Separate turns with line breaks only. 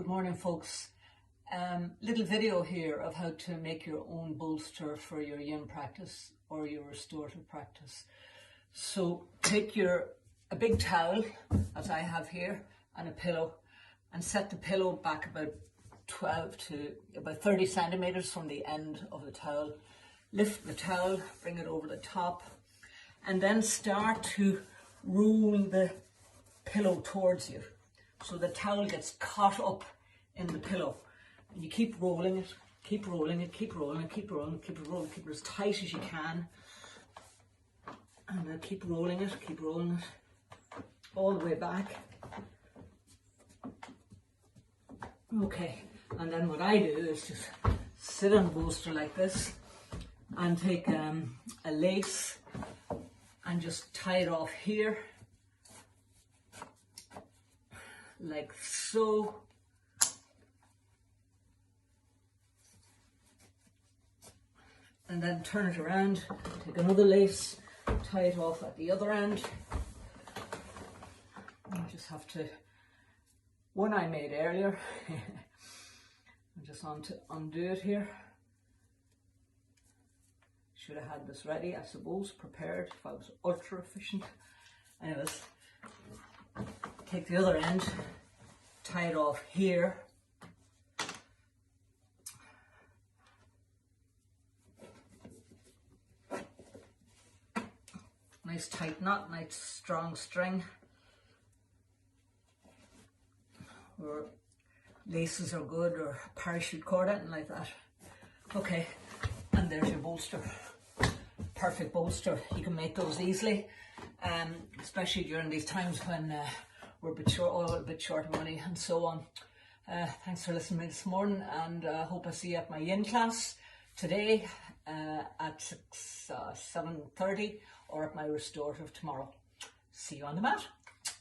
Good morning, folks. Little video here of how to make your own bolster for your yin practice or your restorative practice. So take a big towel, as I have here, and a pillow, and set the pillow back about 12 to about 30 centimeters from the end of the towel. Lift the towel, bring it over the top, and then start to roll the pillow towards you. So the towel gets caught up in the pillow. And you keep rolling it, keep rolling it, keep rolling it, keep rolling it, keep it rolling, keep it as tight as you can. And then keep rolling it, all the way back. Okay, and then what I do is just sit on the bolster like this and take a lace and just tie it off here, like so. And then turn it around, take another lace, tie it off at the other end. You just have to, one I made earlier, I just want to undo it here. Should have had this ready, I suppose, prepared if I was ultra efficient. Anyways, take the other end, tie it off here. Nice tight knot, nice strong string. Or laces are good, or parachute cord, anything like that. Okay, and there's your bolster. Perfect bolster. You can make those easily, especially during these times when we're all a bit short of money and so on. Thanks for listening to me this morning, and hope I see you at my yin class today at 7:30, or at my restorative tomorrow. See you on the mat.